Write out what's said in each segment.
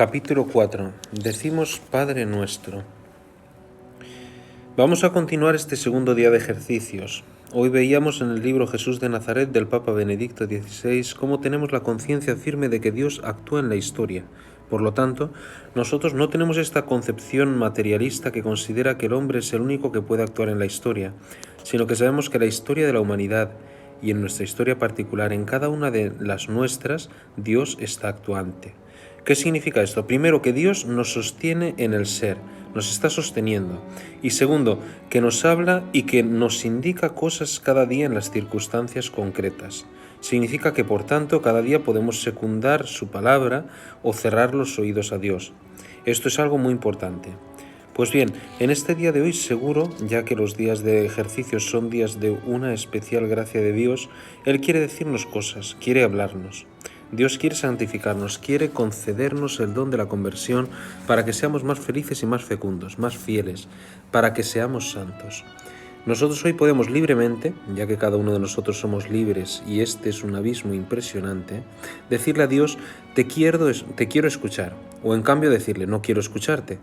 Capítulo 4. Decimos Padre Nuestro. Vamos a continuar este segundo día de ejercicios. Hoy veíamos en el libro Jesús de Nazaret del Papa Benedicto XVI cómo tenemos la conciencia firme de que Dios actúa en la historia. Por lo tanto, nosotros no tenemos esta concepción materialista que considera que el hombre es el único que puede actuar en la historia, sino que sabemos que la historia de la humanidad y en nuestra historia particular, en cada una de las nuestras, Dios está actuante. ¿Qué significa esto? Primero, que Dios nos sostiene en el ser, nos está sosteniendo. Y segundo, que nos habla y que nos indica cosas cada día en las circunstancias concretas. Significa que, por tanto, cada día podemos secundar su palabra o cerrar los oídos a Dios. Esto es algo muy importante. Pues bien, en este día de hoy seguro, ya que los días de ejercicio son días de una especial gracia de Dios, Él quiere decirnos cosas, quiere hablarnos. Dios quiere santificarnos, quiere concedernos el don de la conversión para que seamos más felices y más fecundos, más fieles, para que seamos santos. Nosotros hoy podemos libremente, ya que cada uno de nosotros somos libres y este es un abismo impresionante, decirle a Dios, te quiero escuchar, o en cambio decirle, no quiero escucharte.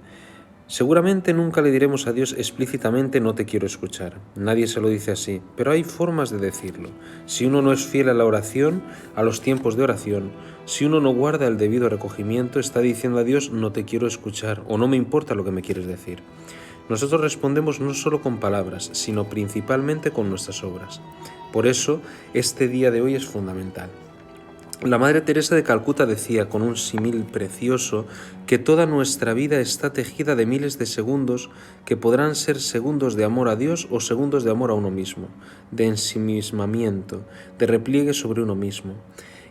Seguramente nunca le diremos a Dios explícitamente no te quiero escuchar. Nadie se lo dice así, pero hay formas de decirlo. Si uno no es fiel a la oración, a los tiempos de oración, si uno no guarda el debido recogimiento, está diciendo a Dios no te quiero escuchar o no me importa lo que me quieres decir. Nosotros respondemos no solo con palabras, sino principalmente con nuestras obras. Por eso, este día de hoy es fundamental. La Madre Teresa de Calcuta decía con un símil precioso que toda nuestra vida está tejida de miles de segundos que podrán ser segundos de amor a Dios o segundos de amor a uno mismo, de ensimismamiento, de repliegue sobre uno mismo.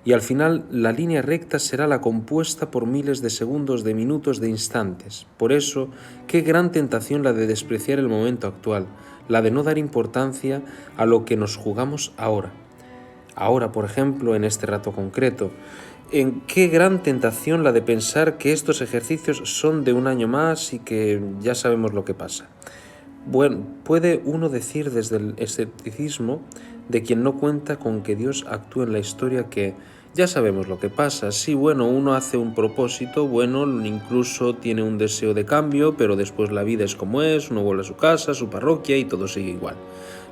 Y al final la línea recta será la compuesta por miles de segundos, de minutos, de instantes. Por eso, qué gran tentación la de despreciar el momento actual, la de no dar importancia a lo que nos jugamos ahora. Ahora, por ejemplo, en este rato concreto, en qué gran tentación la de pensar que estos ejercicios son de un año más y que ya sabemos lo que pasa. Bueno, puede uno decir desde el escepticismo de quien no cuenta con que Dios actúe en la historia que ya sabemos lo que pasa. Sí, bueno, uno hace un propósito, bueno, incluso tiene un deseo de cambio, pero después la vida es como es, uno vuelve a su casa, a su parroquia y todo sigue igual.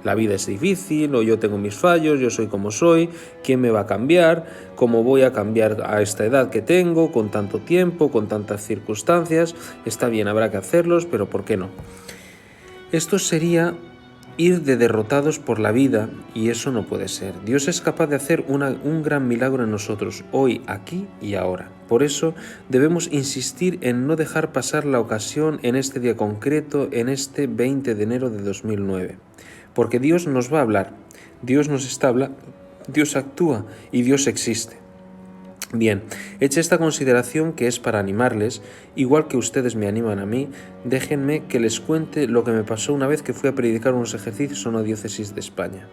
La vida es difícil, o yo tengo mis fallos, yo soy como soy, ¿quién me va a cambiar? ¿Cómo voy a cambiar a esta edad que tengo, con tanto tiempo, con tantas circunstancias? Está bien, habrá que hacerlos, pero ¿por qué no? Esto sería ir de derrotados por la vida y eso no puede ser. Dios es capaz de hacer un gran milagro en nosotros, hoy, aquí y ahora. Por eso debemos insistir en no dejar pasar la ocasión en este día concreto, en este 20 de enero de 2009. Porque Dios nos va a hablar, Dios nos está hablando, Dios actúa y Dios existe. Bien, hecha esta consideración que es para animarles, igual que ustedes me animan a mí, déjenme que les cuente lo que me pasó una vez que fui a predicar unos ejercicios a una diócesis de España,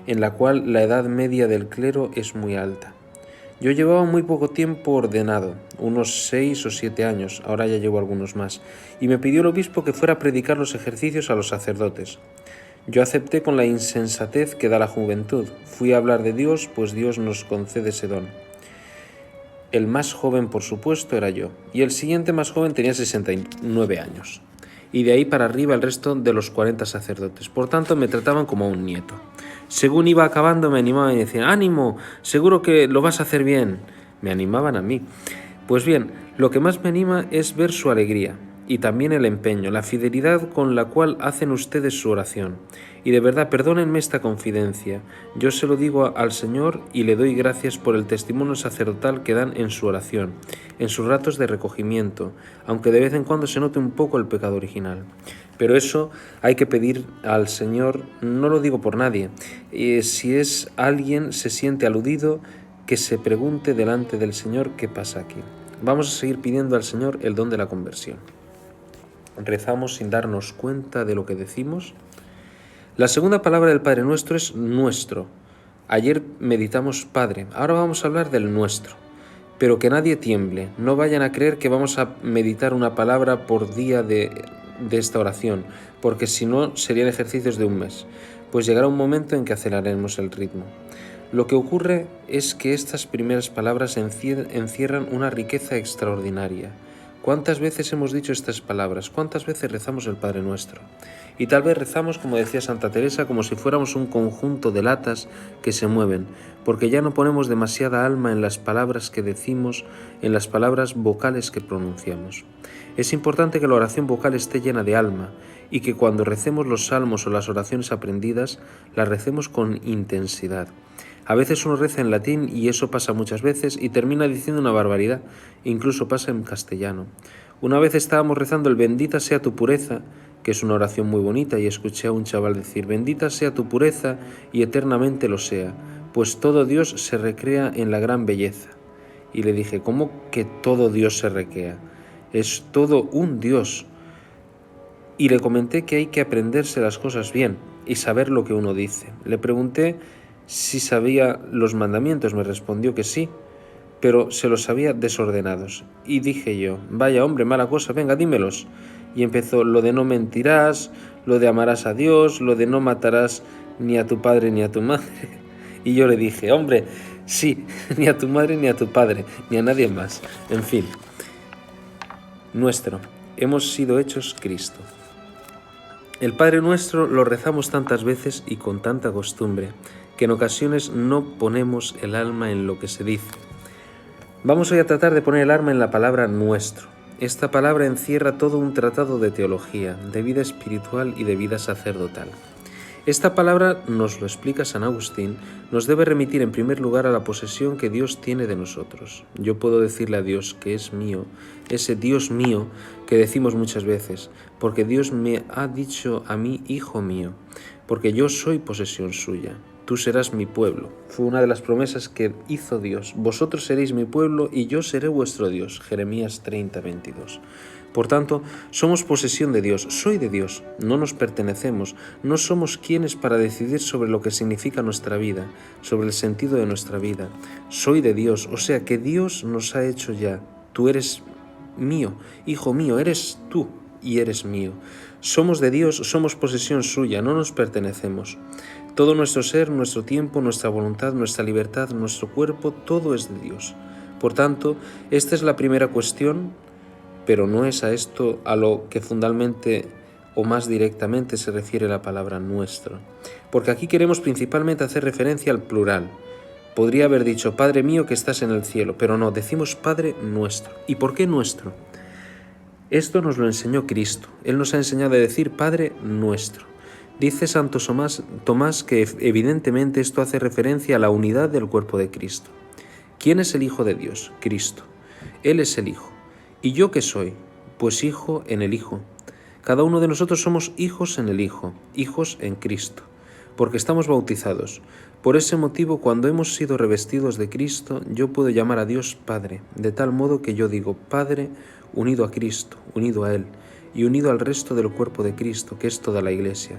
en la cual la edad media del clero es muy alta. Yo llevaba muy poco tiempo ordenado, unos 6 o 7 años, ahora ya llevo algunos más, y me pidió el obispo que fuera a predicar los ejercicios a los sacerdotes. Yo acepté con la insensatez que da la juventud. Fui a hablar de Dios, pues Dios nos concede ese don. El más joven, por supuesto, era yo, y el siguiente más joven tenía 69 años. Y de ahí para arriba el resto de los 40 sacerdotes. Por tanto, me trataban como a un nieto. Según iba acabando, me animaban y decían, ánimo, seguro que lo vas a hacer bien. Me animaban a mí. Pues bien, lo que más me anima es ver su alegría. Y también el empeño, la fidelidad con la cual hacen ustedes su oración. Y de verdad, perdónenme esta confidencia. Yo se lo digo al Señor y le doy gracias por el testimonio sacerdotal que dan en su oración, en sus ratos de recogimiento, aunque de vez en cuando se note un poco el pecado original. Pero eso hay que pedir al Señor, no lo digo por nadie. Si es alguien se siente aludido, que se pregunte delante del Señor qué pasa aquí. Vamos a seguir pidiendo al Señor el don de la conversión. Rezamos sin darnos cuenta de lo que decimos. La segunda palabra del Padre Nuestro es nuestro. Ayer meditamos Padre, ahora vamos a hablar del nuestro. Pero que nadie tiemble, no vayan a creer que vamos a meditar una palabra por día de esta oración, porque si no serían ejercicios de un mes, pues llegará un momento en que aceleraremos el ritmo. Lo que ocurre es que estas primeras palabras encierran una riqueza extraordinaria. ¿Cuántas veces hemos dicho estas palabras? ¿Cuántas veces rezamos el Padre Nuestro? Y tal vez rezamos, como decía Santa Teresa, como si fuéramos un conjunto de latas que se mueven, porque ya no ponemos demasiada alma en las palabras que decimos, en las palabras vocales que pronunciamos. Es importante que la oración vocal esté llena de alma y que cuando recemos los salmos o las oraciones aprendidas, las recemos con intensidad. A veces uno reza en latín y eso pasa muchas veces y termina diciendo una barbaridad, incluso pasa en castellano. Una vez estábamos rezando el bendita sea tu pureza, que es una oración muy bonita, y escuché a un chaval decir, bendita sea tu pureza y eternamente lo sea, pues todo Dios se recrea en la gran belleza. Y le dije, ¿cómo que todo Dios se recrea? Es todo un Dios. Y le comenté que hay que aprenderse las cosas bien y saber lo que uno dice. Le pregunté si sabía los mandamientos, me respondió que sí, pero se los sabía desordenados. Y dije yo, vaya hombre, mala cosa, venga, dímelos. Y empezó lo de no mentirás, lo de amarás a Dios, lo de no matarás ni a tu padre ni a tu madre. Y yo le dije, hombre, sí, ni a tu madre ni a tu padre, ni a nadie más. En fin, nuestro, hemos sido hechos Cristo. El Padre Nuestro lo rezamos tantas veces y con tanta costumbre, que en ocasiones no ponemos el alma en lo que se dice. Vamos hoy a tratar de poner el alma en la palabra nuestro. Esta palabra encierra todo un tratado de teología, de vida espiritual y de vida sacerdotal. Esta palabra, nos lo explica San Agustín, nos debe remitir en primer lugar a la posesión que Dios tiene de nosotros. Yo puedo decirle a Dios que es mío, ese Dios mío que decimos muchas veces, porque Dios me ha dicho a mí, hijo mío, porque yo soy posesión suya. Tú serás mi pueblo. Fue una de las promesas que hizo Dios. Vosotros seréis mi pueblo y yo seré vuestro Dios. Jeremías 30:22. Por tanto, somos posesión de Dios, soy de Dios, no nos pertenecemos, no somos quienes para decidir sobre lo que significa nuestra vida, sobre el sentido de nuestra vida. Soy de Dios, o sea que Dios nos ha hecho ya. Tú eres mío, hijo mío, eres tú y eres mío. Somos de Dios, somos posesión suya, no nos pertenecemos. Todo nuestro ser, nuestro tiempo, nuestra voluntad, nuestra libertad, nuestro cuerpo, todo es de Dios. Por tanto, esta es la primera cuestión, pero no es a esto a lo que fundamentalmente o más directamente se refiere la palabra nuestro. Porque aquí queremos principalmente hacer referencia al plural. Podría haber dicho, Padre mío que estás en el cielo, pero no, decimos Padre nuestro. ¿Y por qué nuestro? Esto nos lo enseñó Cristo. Él nos ha enseñado a decir Padre nuestro. Dice Santo Tomás que evidentemente esto hace referencia a la unidad del cuerpo de Cristo. ¿Quién es el Hijo de Dios? Cristo. Él es el Hijo. ¿Y yo qué soy? Pues hijo en el Hijo. Cada uno de nosotros somos hijos en el Hijo, hijos en Cristo, porque estamos bautizados. Por ese motivo, cuando hemos sido revestidos de Cristo, yo puedo llamar a Dios Padre, de tal modo que yo digo Padre unido a Cristo, unido a Él, y unido al resto del cuerpo de Cristo, que es toda la Iglesia.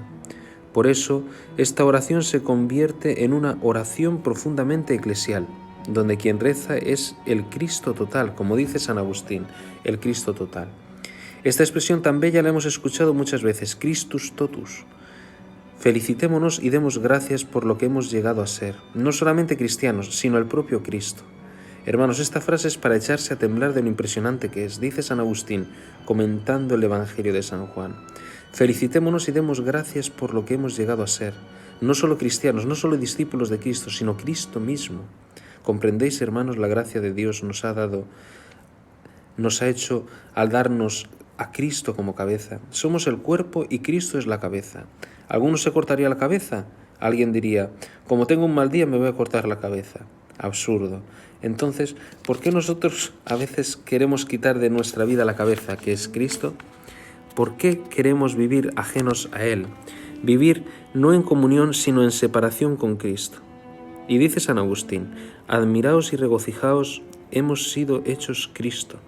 Por eso, esta oración se convierte en una oración profundamente eclesial, donde quien reza es el Cristo total, como dice San Agustín, el Cristo total. Esta expresión tan bella la hemos escuchado muchas veces, Christus totus. Felicitémonos y demos gracias por lo que hemos llegado a ser, no solamente cristianos, sino el propio Cristo. Hermanos, esta frase es para echarse a temblar de lo impresionante que es, dice San Agustín, comentando el Evangelio de San Juan. Felicitémonos y demos gracias por lo que hemos llegado a ser, no solo cristianos, no solo discípulos de Cristo, sino Cristo mismo. ¿Comprendéis, hermanos, la gracia de Dios nos ha hecho al darnos a Cristo como cabeza? Somos el cuerpo y Cristo es la cabeza. ¿Alguno se cortaría la cabeza? Alguien diría, como tengo un mal día me voy a cortar la cabeza. Absurdo. Entonces, ¿por qué nosotros a veces queremos quitar de nuestra vida la cabeza, que es Cristo? ¿Por qué queremos vivir ajenos a Él? Vivir no en comunión, sino en separación con Cristo. Y dice San Agustín, admiraos y regocijaos, hemos sido hechos Cristo.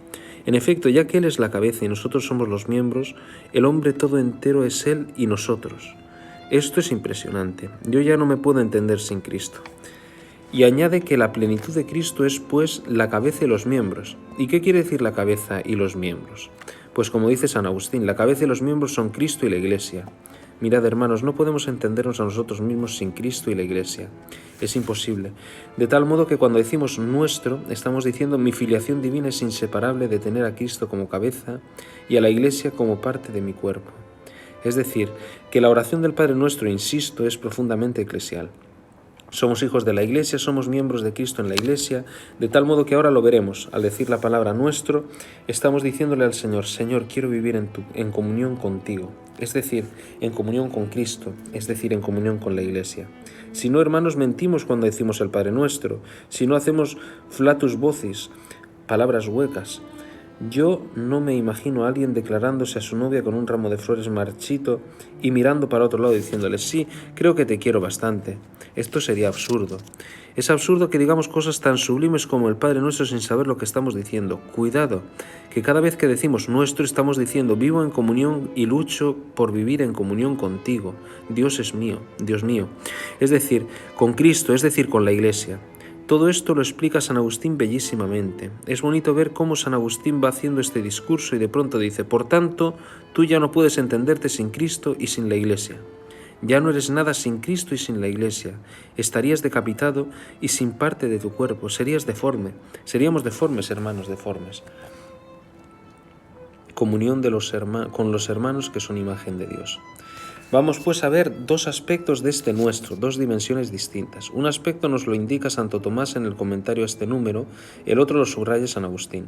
En efecto, ya que Él es la cabeza y nosotros somos los miembros, el hombre todo entero es Él y nosotros. Esto es impresionante. Yo ya no me puedo entender sin Cristo. Y añade que la plenitud de Cristo es, pues, la cabeza y los miembros. ¿Y qué quiere decir la cabeza y los miembros? Pues como dice San Agustín, la cabeza y los miembros son Cristo y la Iglesia. Mirad, hermanos, no podemos entendernos a nosotros mismos sin Cristo y la Iglesia. Es imposible. De tal modo que cuando decimos nuestro, estamos diciendo mi filiación divina es inseparable de tener a Cristo como cabeza y a la Iglesia como parte de mi cuerpo. Es decir, que la oración del Padre Nuestro, insisto, es profundamente eclesial. Somos hijos de la Iglesia, somos miembros de Cristo en la Iglesia, de tal modo que ahora lo veremos. Al decir la palabra nuestro, estamos diciéndole al Señor, Señor, quiero vivir en comunión contigo, es decir, en comunión con Cristo, es decir, en comunión con la Iglesia. Si no, hermanos, mentimos cuando decimos el Padre Nuestro, si no hacemos flatus vocis, palabras huecas. Yo no me imagino a alguien declarándose a su novia con un ramo de flores marchito y mirando para otro lado diciéndole, sí, creo que te quiero bastante. Esto sería absurdo. Es absurdo que digamos cosas tan sublimes como el Padre Nuestro sin saber lo que estamos diciendo. Cuidado, que cada vez que decimos nuestro estamos diciendo vivo en comunión y lucho por vivir en comunión contigo. Dios es mío, Dios mío. Es decir, con Cristo, es decir, con la Iglesia. Todo esto lo explica San Agustín bellísimamente. Es bonito ver cómo San Agustín va haciendo este discurso y de pronto dice, por tanto, tú ya no puedes entenderte sin Cristo y sin la Iglesia. Ya no eres nada sin Cristo y sin la Iglesia. Estarías decapitado y sin parte de tu cuerpo. Serías deforme. Seríamos deformes, hermanos, deformes. Comunión con los hermanos que son imagen de Dios. Vamos pues a ver dos aspectos de este nuestro, dos dimensiones distintas. Un aspecto nos lo indica Santo Tomás en el comentario a este número, el otro lo subraya San Agustín.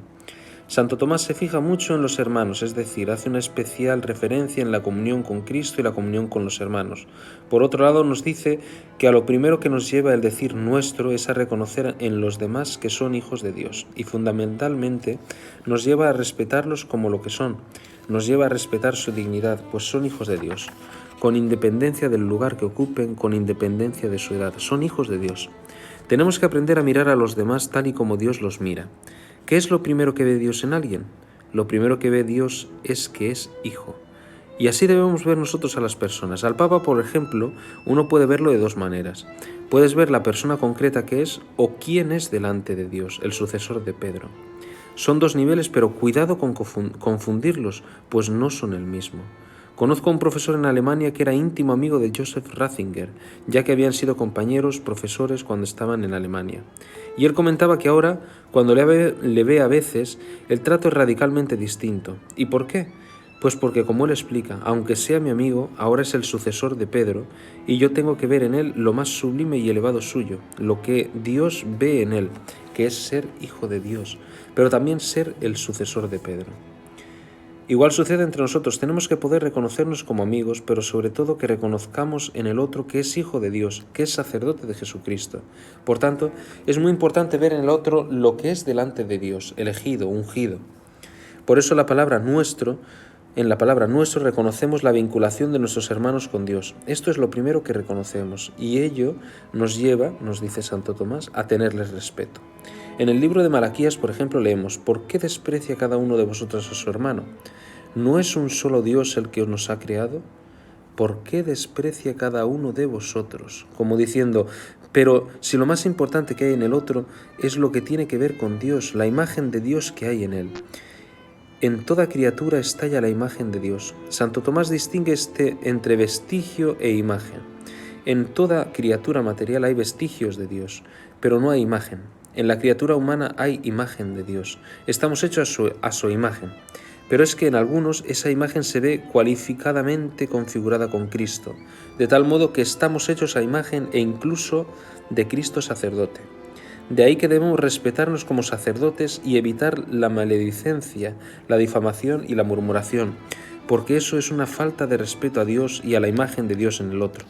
Santo Tomás se fija mucho en los hermanos, es decir, hace una especial referencia en la comunión con Cristo y la comunión con los hermanos. Por otro lado, nos dice que a lo primero que nos lleva el decir nuestro es a reconocer en los demás que son hijos de Dios y fundamentalmente nos lleva a respetarlos como lo que son, nos lleva a respetar su dignidad, pues son hijos de Dios. Con independencia del lugar que ocupen, con independencia de su edad. Son hijos de Dios. Tenemos que aprender a mirar a los demás tal y como Dios los mira. ¿Qué es lo primero que ve Dios en alguien? Lo primero que ve Dios es que es hijo. Y así debemos ver nosotros a las personas. Al Papa, por ejemplo, uno puede verlo de dos maneras. Puedes ver la persona concreta que es o quién es delante de Dios, el sucesor de Pedro. Son dos niveles, pero cuidado con confundirlos, pues no son el mismo. Conozco a un profesor en Alemania que era íntimo amigo de Joseph Ratzinger, ya que habían sido compañeros, profesores cuando estaban en Alemania. Y él comentaba que ahora, cuando le ve a veces, el trato es radicalmente distinto. ¿Y por qué? Pues porque, como él explica, aunque sea mi amigo, ahora es el sucesor de Pedro, y yo tengo que ver en él lo más sublime y elevado suyo, lo que Dios ve en él, que es ser hijo de Dios, pero también ser el sucesor de Pedro. Igual sucede entre nosotros, tenemos que poder reconocernos como amigos, pero sobre todo que reconozcamos en el otro que es hijo de Dios, que es sacerdote de Jesucristo. Por tanto, es muy importante ver en el otro lo que es delante de Dios, elegido, ungido. Por eso en la palabra nuestro reconocemos la vinculación de nuestros hermanos con Dios. Esto es lo primero que reconocemos y ello nos lleva, nos dice Santo Tomás, a tenerles respeto. En el libro de Malaquías, por ejemplo, leemos, ¿por qué desprecia cada uno de vosotros a su hermano? ¿No es un solo Dios el que nos ha creado? ¿Por qué desprecia cada uno de vosotros? Como diciendo, pero si lo más importante que hay en el otro es lo que tiene que ver con Dios, la imagen de Dios que hay en él. En toda criatura estalla la imagen de Dios. Santo Tomás distingue entre vestigio e imagen. En toda criatura material hay vestigios de Dios, pero no hay imagen. En la criatura humana hay imagen de Dios. Estamos hechos a su imagen. Pero es que en algunos esa imagen se ve cualificadamente configurada con Cristo, de tal modo que estamos hechos a imagen e incluso de Cristo sacerdote. De ahí que debemos respetarnos como sacerdotes y evitar la maledicencia, la difamación y la murmuración, porque eso es una falta de respeto a Dios y a la imagen de Dios en el otro.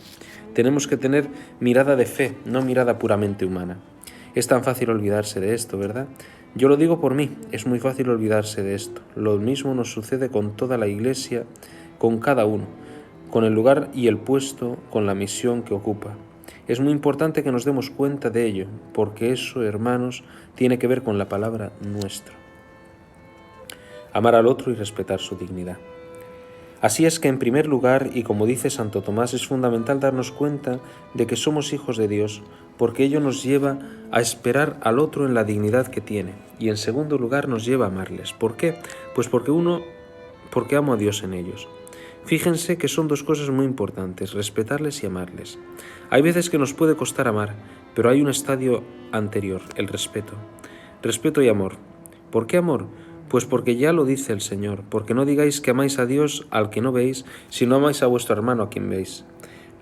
Tenemos que tener mirada de fe, no mirada puramente humana. Es tan fácil olvidarse de esto, ¿verdad? Yo lo digo por mí, es muy fácil olvidarse de esto. Lo mismo nos sucede con toda la Iglesia, con cada uno, con el lugar y el puesto, con la misión que ocupa. Es muy importante que nos demos cuenta de ello, porque eso, hermanos, tiene que ver con la palabra nuestro. Amar al otro y respetar su dignidad. Así es que, en primer lugar, y como dice Santo Tomás, es fundamental darnos cuenta de que somos hijos de Dios, porque ello nos lleva a esperar al otro en la dignidad que tiene. Y en segundo lugar, nos lleva a amarles. ¿Por qué? Pues porque amo a Dios en ellos. Fíjense que son dos cosas muy importantes, respetarles y amarles. Hay veces que nos puede costar amar, pero hay un estadio anterior, el respeto. Respeto y amor. ¿Por qué amor? Pues porque ya lo dice el Señor, porque no digáis que amáis a Dios al que no veis, sino amáis a vuestro hermano a quien veis.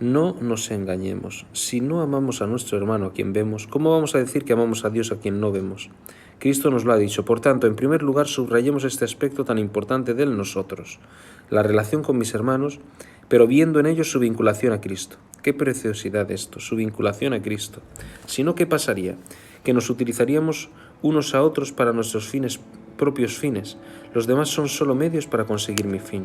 No nos engañemos. Si no amamos a nuestro hermano a quien vemos, ¿cómo vamos a decir que amamos a Dios a quien no vemos? Cristo nos lo ha dicho. Por tanto, en primer lugar, subrayemos este aspecto tan importante del nosotros, la relación con mis hermanos, pero viendo en ellos su vinculación a Cristo. Qué preciosidad esto, su vinculación a Cristo. Si no, ¿qué pasaría? Que nos utilizaríamos unos a otros para nuestros propios fines. Los demás son solo medios para conseguir mi fin.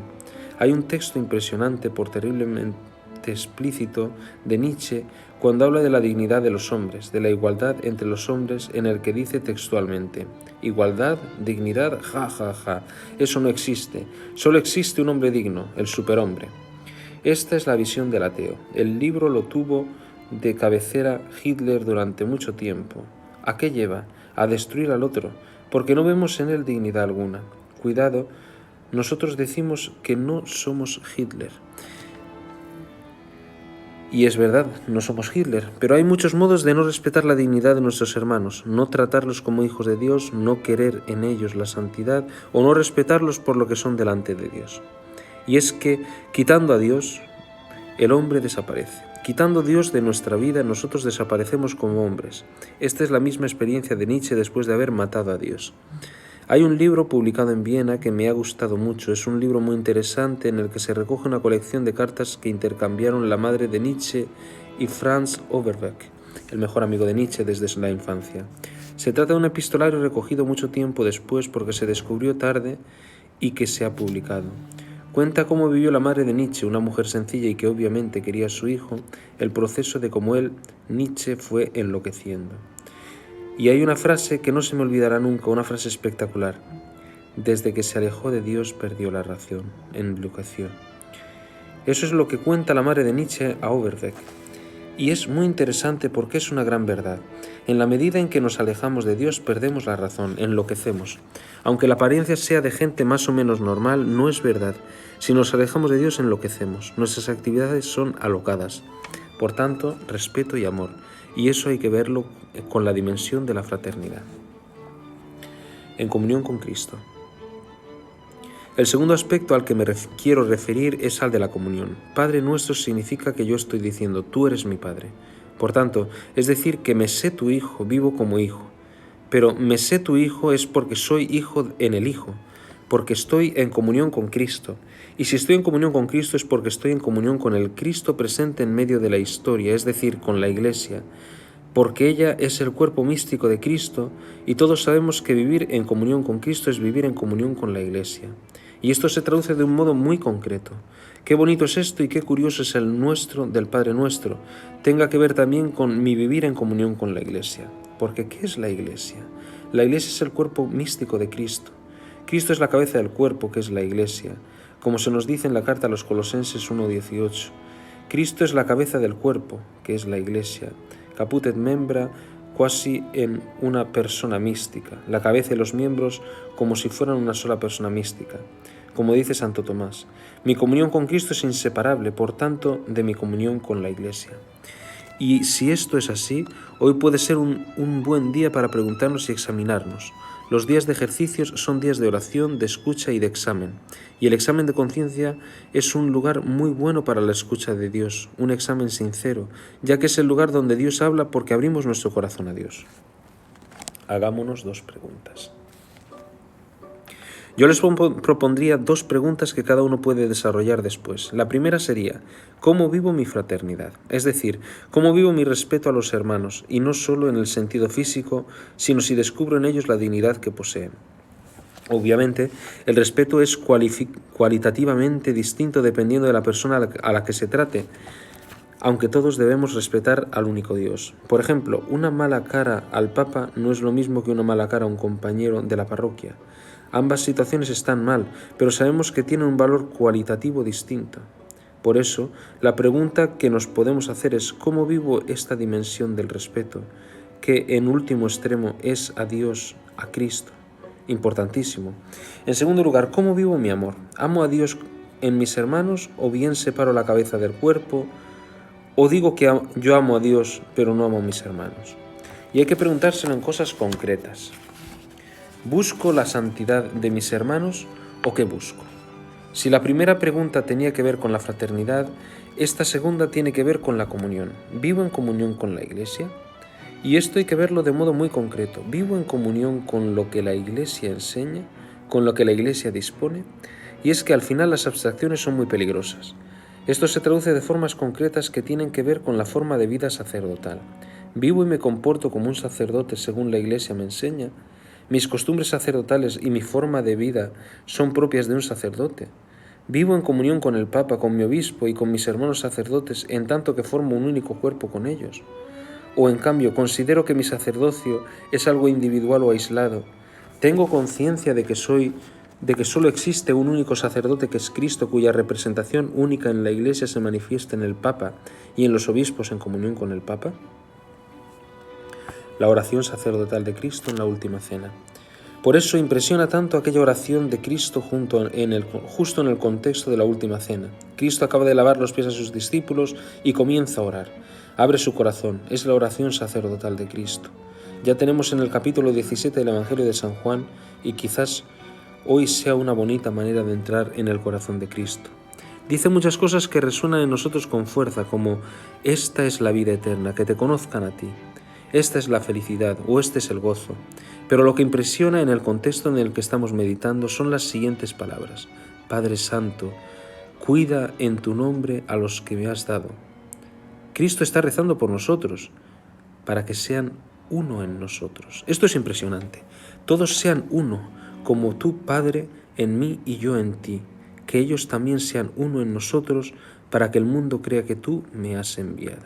Hay un texto impresionante por terriblemente explícito de Nietzsche cuando habla de la dignidad de los hombres, de la igualdad entre los hombres, en el que dice textualmente: igualdad, dignidad, ja, ja, ja, eso no existe, solo existe un hombre digno, el superhombre. Esta es la visión del ateo. El libro lo tuvo de cabecera Hitler durante mucho tiempo. ¿A qué lleva? A destruir al otro, porque no vemos en él dignidad alguna. Cuidado, nosotros decimos que no somos Hitler. Y es verdad, no somos Hitler, pero hay muchos modos de no respetar la dignidad de nuestros hermanos, no tratarlos como hijos de Dios, no querer en ellos la santidad o no respetarlos por lo que son delante de Dios. Y es que, quitando a Dios, el hombre desaparece. Quitando a Dios de nuestra vida, nosotros desaparecemos como hombres. Esta es la misma experiencia de Nietzsche después de haber matado a Dios. Hay un libro publicado en Viena que me ha gustado mucho. Es un libro muy interesante en el que se recoge una colección de cartas que intercambiaron la madre de Nietzsche y Franz Overbeck, el mejor amigo de Nietzsche desde la infancia. Se trata de un epistolario recogido mucho tiempo después porque se descubrió tarde y que se ha publicado. Cuenta cómo vivió la madre de Nietzsche, una mujer sencilla y que obviamente quería a su hijo, el proceso de cómo él, Nietzsche, fue enloqueciendo. Y hay una frase que no se me olvidará nunca, una frase espectacular. Desde que se alejó de Dios perdió la razón, enloqueció. Eso es lo que cuenta la madre de Nietzsche a Overbeck. Y es muy interesante porque es una gran verdad. En la medida en que nos alejamos de Dios perdemos la razón, enloquecemos. Aunque la apariencia sea de gente más o menos normal, no es verdad. Si nos alejamos de Dios enloquecemos. Nuestras actividades son alocadas. Por tanto, respeto y amor. Y eso hay que verlo con la dimensión de la fraternidad. En comunión con Cristo. El segundo aspecto al que me quiero referir es al de la comunión. Padre nuestro significa que yo estoy diciendo, tú eres mi Padre. Por tanto, es decir, que me sé tu Hijo, vivo como Hijo. Pero me sé tu Hijo es porque soy Hijo en el Hijo, porque estoy en comunión con Cristo. Y si estoy en comunión con Cristo es porque estoy en comunión con el Cristo presente en medio de la historia, es decir, con la Iglesia, porque ella es el cuerpo místico de Cristo y todos sabemos que vivir en comunión con Cristo es vivir en comunión con la Iglesia. Y esto se traduce de un modo muy concreto. Qué bonito es esto y qué curioso es el nuestro del Padre Nuestro. Tenga que ver también con mi vivir en comunión con la Iglesia. Porque ¿qué es la Iglesia? La Iglesia es el cuerpo místico de Cristo. Cristo es la cabeza del cuerpo, que es la Iglesia, como se nos dice en la carta a los Colosenses 1:18. Cristo es la cabeza del cuerpo, que es la Iglesia. Caput et membra quasi en una persona mística, la cabeza y los miembros como si fueran una sola persona mística. Como dice Santo Tomás, mi comunión con Cristo es inseparable, por tanto, de mi comunión con la Iglesia. Y si esto es así, hoy puede ser un buen día para preguntarnos y examinarnos. Los días de ejercicios son días de oración, de escucha y de examen. Y el examen de conciencia es un lugar muy bueno para la escucha de Dios, un examen sincero, ya que es el lugar donde Dios habla porque abrimos nuestro corazón a Dios. Hagámonos dos preguntas. Yo les propondría dos preguntas que cada uno puede desarrollar después. La primera sería, ¿cómo vivo mi fraternidad? Es decir, ¿cómo vivo mi respeto a los hermanos? Y no solo en el sentido físico, sino si descubro en ellos la dignidad que poseen. Obviamente, el respeto es cualitativamente distinto dependiendo de la persona a la que se trate, aunque todos debemos respetar al único Dios. Por ejemplo, una mala cara al Papa no es lo mismo que una mala cara a un compañero de la parroquia. Ambas situaciones están mal, pero sabemos que tienen un valor cualitativo distinto. Por eso, la pregunta que nos podemos hacer es ¿cómo vivo esta dimensión del respeto, que en último extremo es a Dios, a Cristo? Importantísimo. En segundo lugar, ¿cómo vivo mi amor? ¿Amo a Dios en mis hermanos o bien separo la cabeza del cuerpo o digo que yo amo a Dios pero no amo a mis hermanos. Y hay que preguntárselo en cosas concretas. ¿Busco la santidad de mis hermanos o qué busco? Si la primera pregunta tenía que ver con la fraternidad, esta segunda tiene que ver con la comunión. ¿Vivo en comunión con la Iglesia? Y esto hay que verlo de modo muy concreto. ¿Vivo en comunión con lo que la Iglesia enseña? ¿Con lo que la Iglesia dispone? Y es que al final las abstracciones son muy peligrosas. Esto se traduce de formas concretas que tienen que ver con la forma de vida sacerdotal. ¿Vivo y me comporto como un sacerdote según la Iglesia me enseña? ¿Mis costumbres sacerdotales y mi forma de vida son propias de un sacerdote? ¿Vivo en comunión con el Papa, con mi obispo y con mis hermanos sacerdotes en tanto que formo un único cuerpo con ellos? ¿O en cambio considero que mi sacerdocio es algo individual o aislado? ¿Tengo conciencia de que solo existe un único sacerdote que es Cristo, cuya representación única en la Iglesia se manifiesta en el Papa y en los obispos en comunión con el Papa? La oración sacerdotal de Cristo en la Última Cena. Por eso impresiona tanto aquella oración de Cristo justo en el contexto de la Última Cena. Cristo acaba de lavar los pies a sus discípulos y comienza a orar. Abre su corazón, es la oración sacerdotal de Cristo. Ya tenemos en el capítulo 17 del Evangelio de San Juan y quizás hoy sea una bonita manera de entrar en el corazón de Cristo. Dice muchas cosas que resuenan en nosotros con fuerza, como esta es la vida eterna, que te conozcan a ti. Esta es la felicidad o este es el gozo. Pero lo que impresiona en el contexto en el que estamos meditando son las siguientes palabras. Padre Santo, cuida en tu nombre a los que me has dado. Cristo está rezando por nosotros, para que sean uno en nosotros. Esto es impresionante. Todos sean uno, como tú, Padre, en mí y yo en ti. Que ellos también sean uno en nosotros, para que el mundo crea que tú me has enviado.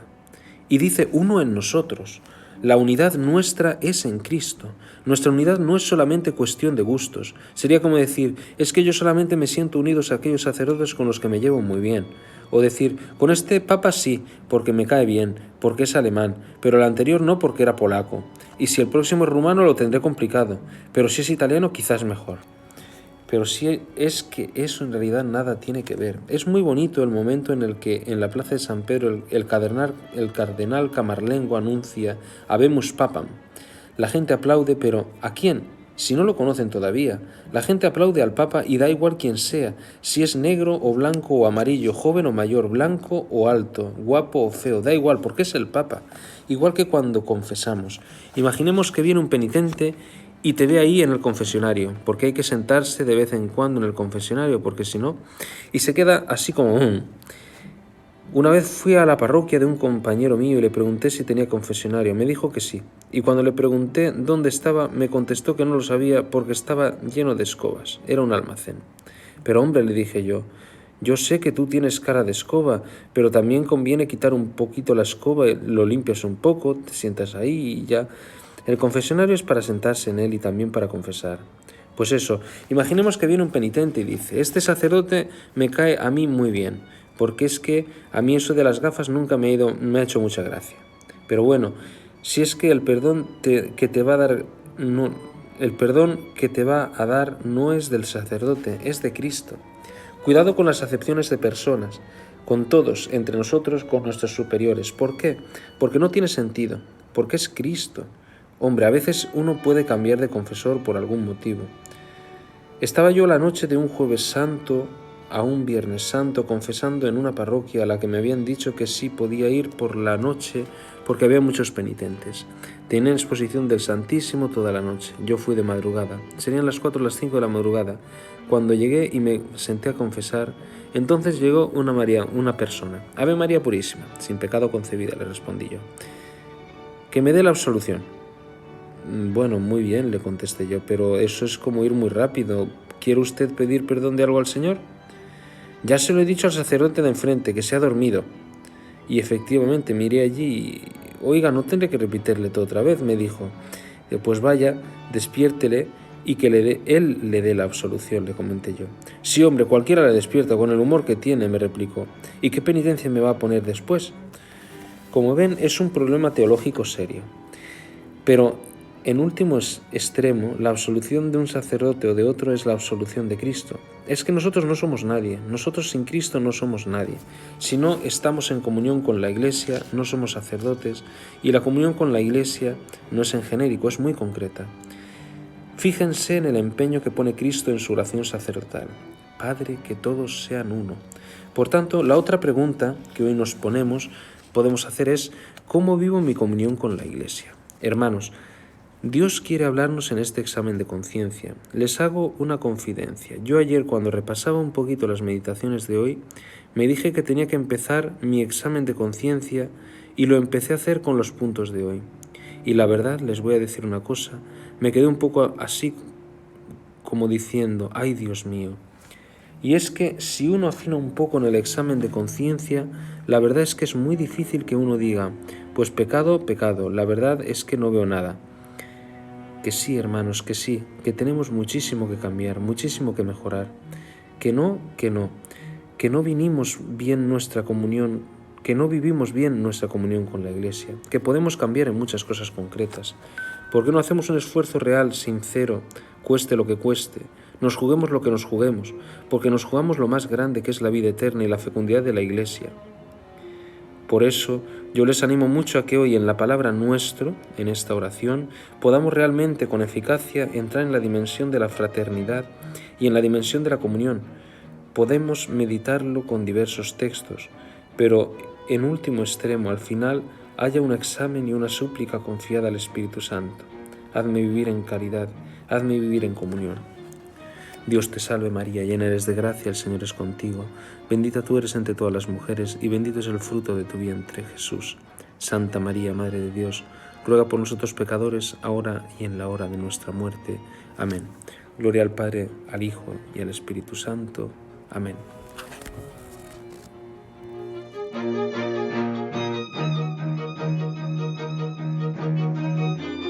Y dice uno en nosotros. La unidad nuestra es en Cristo. Nuestra unidad no es solamente cuestión de gustos. Sería como decir, es que yo solamente me siento unidos a aquellos sacerdotes con los que me llevo muy bien. O decir, con este papa sí, porque me cae bien, porque es alemán, pero el anterior no porque era polaco. Y si el próximo es rumano lo tendré complicado, pero si es italiano quizás mejor. Pero si es que eso en realidad nada tiene que ver. Es muy bonito el momento en el que en la plaza de San Pedro el cardenal Camarlengo anuncia Habemus Papam. La gente aplaude, pero ¿a quién? Si no lo conocen todavía. La gente aplaude al Papa y da igual quién sea, si es negro o blanco o amarillo, joven o mayor, blanco o alto, guapo o feo, da igual, porque es el Papa. Igual que cuando confesamos. Imaginemos que viene un penitente y te ve ahí en el confesionario, porque hay que sentarse de vez en cuando en el confesionario, porque si no, y se queda así como... Una vez fui a la parroquia de un compañero mío y le pregunté si tenía confesionario. Me dijo que sí. Y cuando le pregunté dónde estaba, me contestó que no lo sabía porque estaba lleno de escobas. Era un almacén. Pero hombre, le dije yo sé que tú tienes cara de escoba, pero también conviene quitar un poquito la escoba, lo limpias un poco, te sientas ahí y ya. El confesionario es para sentarse en él y también para confesar. Pues eso, imaginemos que viene un penitente y dice, este sacerdote me cae a mí muy bien, porque es que a mí eso de las gafas nunca me ha hecho mucha gracia. Pero bueno, si es que el perdón que te va a dar no es del sacerdote, es de Cristo. Cuidado con las acepciones de personas, con todos, entre nosotros, con nuestros superiores. ¿Por qué? Porque no tiene sentido, porque es Cristo. Hombre, a veces uno puede cambiar de confesor por algún motivo. Estaba yo la noche de un Jueves Santo a un Viernes Santo confesando en una parroquia a la que me habían dicho que sí podía ir por la noche porque había muchos penitentes. Tenían exposición del Santísimo toda la noche. Yo fui de madrugada. Serían las 4 o las 5 de la madrugada. Cuando llegué y me senté a confesar, entonces llegó una persona. Ave María Purísima, sin pecado concebida, le respondí yo. Que me dé la absolución. Bueno, muy bien, le contesté yo, pero eso es como ir muy rápido. ¿Quiere usted pedir perdón de algo al Señor? Ya se lo he dicho al sacerdote de enfrente, que se ha dormido. Y efectivamente miré allí y... Oiga, no tendré que repetirle todo otra vez, me dijo. Pues vaya, despiértele y que él le dé la absolución, le comenté yo. Sí, hombre, cualquiera le despierta con el humor que tiene, me replicó. ¿Y qué penitencia me va a poner después? Como ven, es un problema teológico serio. Pero en último extremo, la absolución de un sacerdote o de otro es la absolución de Cristo. Es que nosotros no somos nadie, nosotros sin Cristo no somos nadie. Si no estamos en comunión con la Iglesia, no somos sacerdotes, y la comunión con la Iglesia no es en genérico, es muy concreta. Fíjense en el empeño que pone Cristo en su oración sacerdotal. Padre, que todos sean uno. Por tanto, la otra pregunta que hoy nos podemos hacer es, ¿cómo vivo mi comunión con la Iglesia? Hermanos, Dios quiere hablarnos en este examen de conciencia. Les hago una confidencia. Yo ayer, cuando repasaba un poquito las meditaciones de hoy, me dije que tenía que empezar mi examen de conciencia y lo empecé a hacer con los puntos de hoy. Y la verdad, les voy a decir una cosa, me quedé un poco así como diciendo, ¡ay Dios mío! Y es que si uno afina un poco en el examen de conciencia, la verdad es que es muy difícil que uno diga, pues pecado, pecado, la verdad es que no veo nada. Que sí, hermanos, que sí, que tenemos muchísimo que cambiar, muchísimo que mejorar. Que no vinimos bien nuestra comunión, que no vivimos bien nuestra comunión con la Iglesia, que podemos cambiar en muchas cosas concretas. ¿Por qué no hacemos un esfuerzo real, sincero, cueste lo que cueste? Nos juguemos lo que nos juguemos, porque nos jugamos lo más grande que es la vida eterna y la fecundidad de la Iglesia. Por eso, yo les animo mucho a que hoy en la palabra nuestro, en esta oración, podamos realmente con eficacia entrar en la dimensión de la fraternidad y en la dimensión de la comunión. Podemos meditarlo con diversos textos, pero en último extremo, al final, haya un examen y una súplica confiada al Espíritu Santo. Hazme vivir en caridad, hazme vivir en comunión. Dios te salve María, llena eres de gracia, el Señor es contigo. Bendita tú eres entre todas las mujeres, y bendito es el fruto de tu vientre, Jesús. Santa María, Madre de Dios, ruega por nosotros pecadores, ahora y en la hora de nuestra muerte. Amén. Gloria al Padre, al Hijo y al Espíritu Santo. Amén.